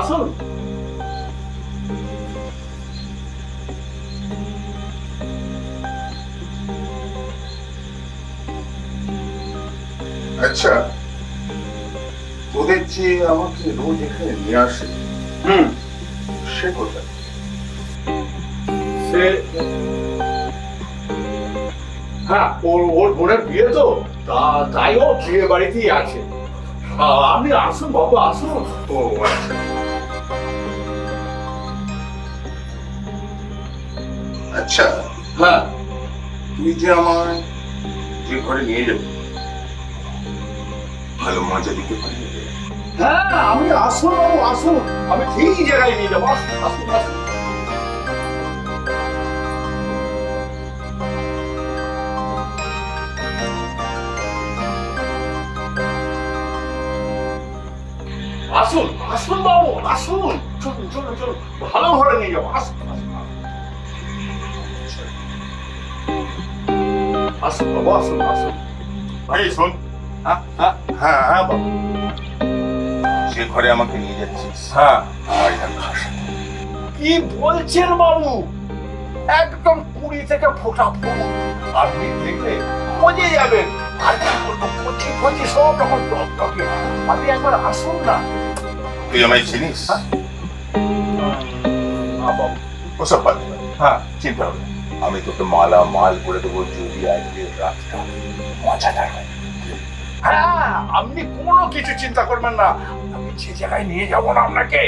আসুন। আচ্ছা, তোদের যে আমাকে রোজ এখানে নিয়ে আসে, সে কোথায়? সে হ্যাঁ, ওর বোনের বিয়ে তো, তাই ও বিয়ে বাড়িতেই আছে। আপনি আসুন বাবু, আসুন। ও আচ্ছা। আচ্ছা, হ্যাঁ তুই যে আমায় যে ঘরে নিয়ে যাবি, ভালো মজা দিতে পারবি? হ্যাঁ, আপনি আসুন বাবু, আসুন। আমি ঠিক জায়গায় নিয়ে যাবো। আসুন আসুন আসুন। আসুন আসুন বাবু, আসুন। চলুন চলুন চলুন, ভালো ঘরে নিয়ে যাবো। আসুন আসুন আসুন বাবু, আসুন আসুন। এই শোন, হ্যাঁ হ্যাঁ হ্যাঁ হ্যাঁ বাবু। যে ঘরে আমাকে নিয়ে যাচ্ছিস, হ্যাঁ, বাড়িটা খাসা। কি বলছেন বাবু? একদম 20 থেকে ফোটা ফুল। আপনি দেখলে মজে যাবেন। আর কি বলবো, কচি কচি সব রকম টকটকে। আপনি একবার আসুন না। তুই আমায় চিনিস? হ্যাঁ বাবু। ওসব বাদ দে। হ্যাঁ চিন্তা হবে না। আমি তোকে মালা মাল করে দেবো যদি আজকে রাতটা মজাদার হয়। হ্যাঁ, আপনি কোনো কিছু চিন্তা করবেন না। আমি যে জায়গায় নিয়ে যাবো না আপনাকে,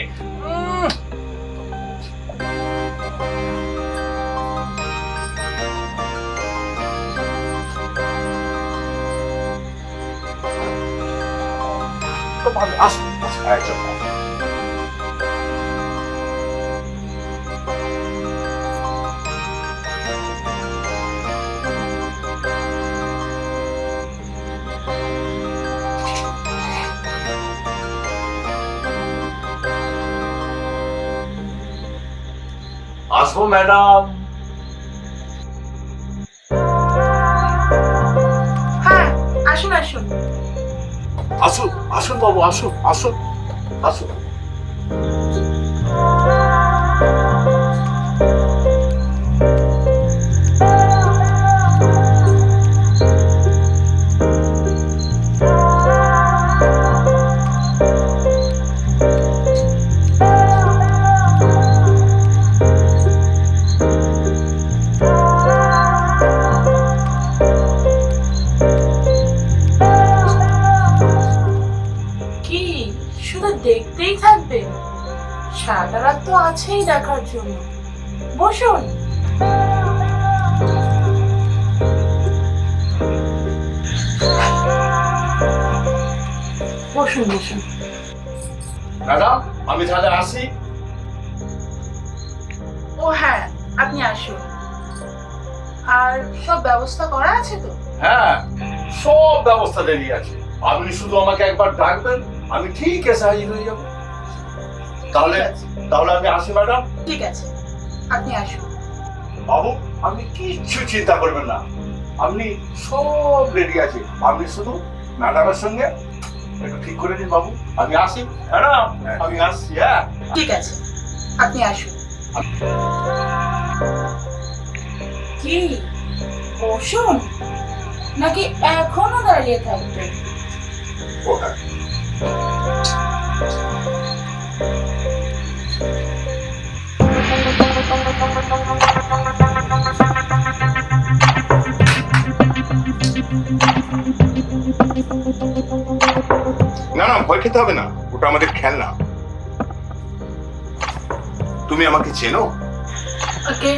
তো ভালো। আসুন আসুন। হ্যাঁ, চল। আসবো ম্যাডাম। হ্যাঁ, আসুন আসুন। আসুন আসুন বাবু, আসুন আসুন আসুন। কি শুধু দেখতেই থাকবে? সারাটা রাত তো আছেই দেখার জন্য। বসুন। বসুন বসুন। ম্যাডাম, আমি তাহলে আসি। ও হ্যাঁ, আপনি আসুন। আর সব ব্যবস্থা করা আছে তো? হ্যাঁ, সব ব্যবস্থা রেডি আছে। আপনি শুধু আমাকে একবার ডাকবেন, আমি ঠিক এসে হাজির হয়ে যাবো। তাহলে তাহলে আমি আসি ম্যাডাম। ঠিক আছে, আপনি আসুন। বাবু, আপনি কিচ্ছু চিন্তা করবেন না। আপনি সব রেডি আছে। আপনি শুধু ম্যাডামের সঙ্গে একটু ঠিক করে দিন বাবু। আমি আসি ম্যাডাম, আমি আসছি। হ্যাঁ ঠিক আছে, আপনি আসুন। কি বসুন নাকি এখনো দাঁড়িয়ে থাকবেন? ও হ্যাঁ, না না, ভয় খেতে হবে না। ওটা আমাদের খেলনা। তুমি আমাকে চেনো? ওকে,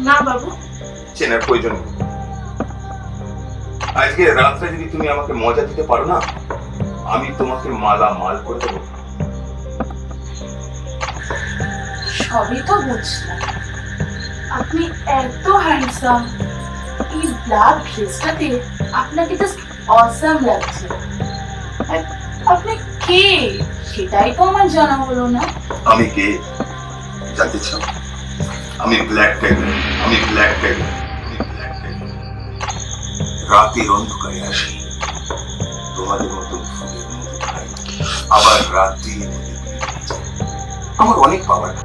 না বাবু। চেনার প্রয়োজন নেই। আজকে রাত্রে যদি তুমি আমাকে মজা দিতে পারো না, আমি তোমাকে মালা মাল করে দেবো। সবই তো বুঝলাম। আপনি এত হ্যান্ডসাম, এই ব্ল্যাক ড্রেসটাতে আপনাকে জাস্ট অসাম লাগছে। আর আপনি কে সেটাই তো আমার জানা হলো না। আমি কে জানতে চাও? আমি ব্ল্যাক টাইগার। আমি ব্ল্যাক টাইগার। আমি ব্ল্যাক টাইগার। রাতের অন্ধকারে আসি, তোমাদের মতো ফুলের মতো খাই, আবার রাতে আমার অনেক পাওয়ার।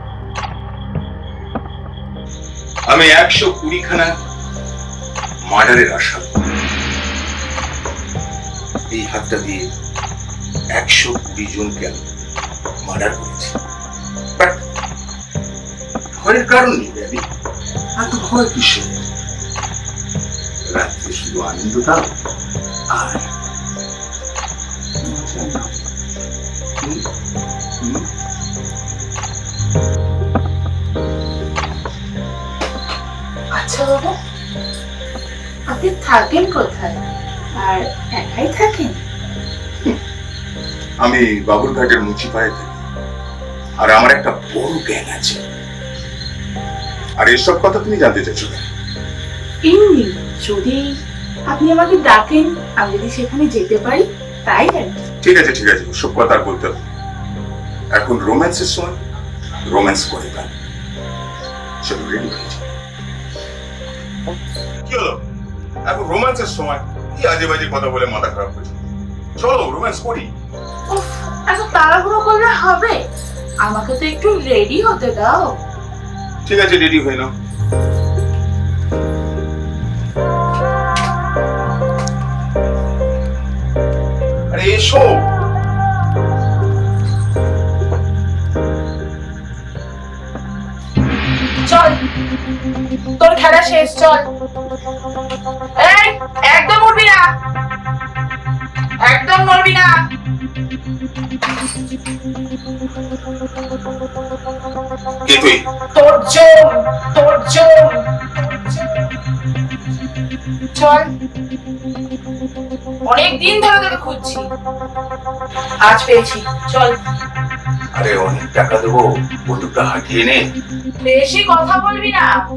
আমি 120খানা মার্ডারের আশা, এই হাতটা দিয়ে 120 জনকে আমি মার্ডার করেছি। বাট ভয়ের কারণ নেই বেবি, এত ভয় কিসে? রাত্রে শুধু আনন্দ দাও আর মজা নাও। আচ্ছা বাবা, আপনি থাকেন কোথায় আর একাই থাকেন? আমি বাবুরঘাটের মুচিপাড়ায় থাকি, আর আমার একটা বড় গ্যাং আছে। আর এসব কথা তুমি জানতে চাইছো কেন? এমনি যদি আপনি আমাকে ডাকেন, আমি যদি সেখানে যেতে পারি তাই আর কি। ঠিক আছে ঠিক আছে, সব কথা আর বলতে হবে। এখন রোম্যান্সের সময়, রোম্যান্স করে ফেল। চলো রেডি হয়ে যাও। কি হলো? এখন রোম্যান্সের সময় কি আজে বাজে কথা বলে মাথা খারাপ করছো? চলো রোম্যান্স করি। উফ, এত তাড়াহুড়ো করলে হবে? আমাকে তো একটু রেডি হতে দাও। ঠিক আছে, রেডি হয়ে নাও। আরে এসো। চল, তোর খেলা শেষ, চল। এই, একদম উঠবি না, একদম নড়বি না। কে তুই? তোর জম, তোর জম। চল, অনেক দিন ধরে তোকে খুঁজছি, আজ পেয়েছি, চল। আরে অনেক টাকা দেবো, বন্দুকটা হাতিয়ে নে। বেশি কথা বলবি না,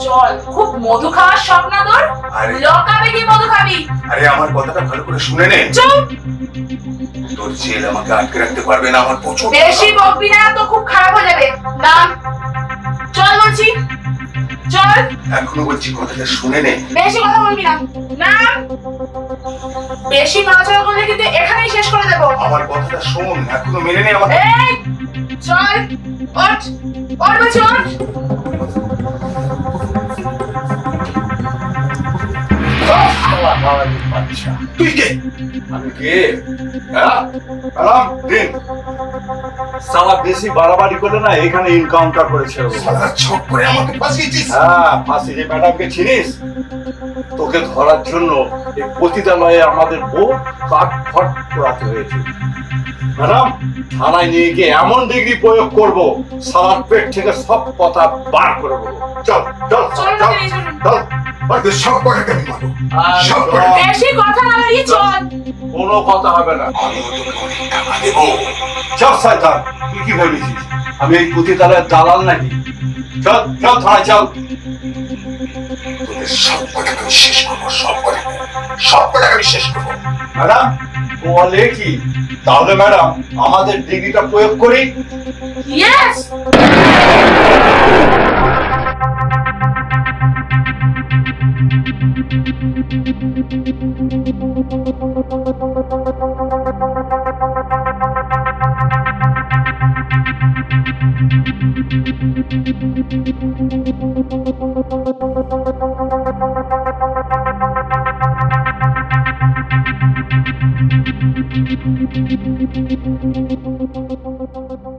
চল। খুব মধু খাওয়ার শখ না তোর? আরে- লকাবে কি মধু খাবি? আরে আমার কথাটা ভালো করে শুনে নে। চুপ, তোর জেল আমাকে আটকে রাখতে পারবে না, আমার প্রচুর বেশি বকবি না তো খুব খারাপ হয়ে যাবে। না, চল বলছি, চল। এখনো বলছি কথাটা শুনে নে। বেশি কথা বলবি না, না। বেশি নড়াচড়া করলে কিন্তু এখানেই শেষ করে দেবো। আমার কথাটা শোন, এখনো মেনে নে আমাকে। এই, চল, ওঠ, ওঠ বলছি, ওঠ। তুই কে? আমি কে? হ্যাঁ, আরাম দিন। সালা বেশি বাড়াবাড়ি করে না, এখানে এনকাউন্টার করেছে ও। সারা ছক করে আমাকে ফাঁসিয়েছিস। হ্যাঁ, ফাঁসি যে ম্যাডামকে চিনিস? তোকে ধরার জন্য এই পতিতালয়ে আমাদের বউ কাঠফট পোড়াতে হয়েছে। ম্যাডাম, থানায় নিয়ে গিয়ে এমন ডিগ্রি প্রয়োগ করব, সালার পেট থেকে সব কথা বার করে বলবো। চল চল চল, চল চল, চল। চল। বাড়িতে সব কটাকে আমি মারবো। আর সব চল। কটাকে। বেশি কথা না বাড়িয়ে চল। কোনো কথা হবে না। আমি তোকে অনেক টাকা দেবো। চল শয়তান, তুই কি ভেবেছিস আমি এই পতিতালয়ের দালাল নাকি? চল চল থানায় চল। তোদের সব কটাকে আমি শেষ করবো, সব কটাকে, সব কটাকে আমি শেষ করবো। ম্যাডাম বলে কি? তাহলে ম্যাডাম আমাদের ডিগ্রিটা প্রয়োগ করি। ইয়েস। Thank you.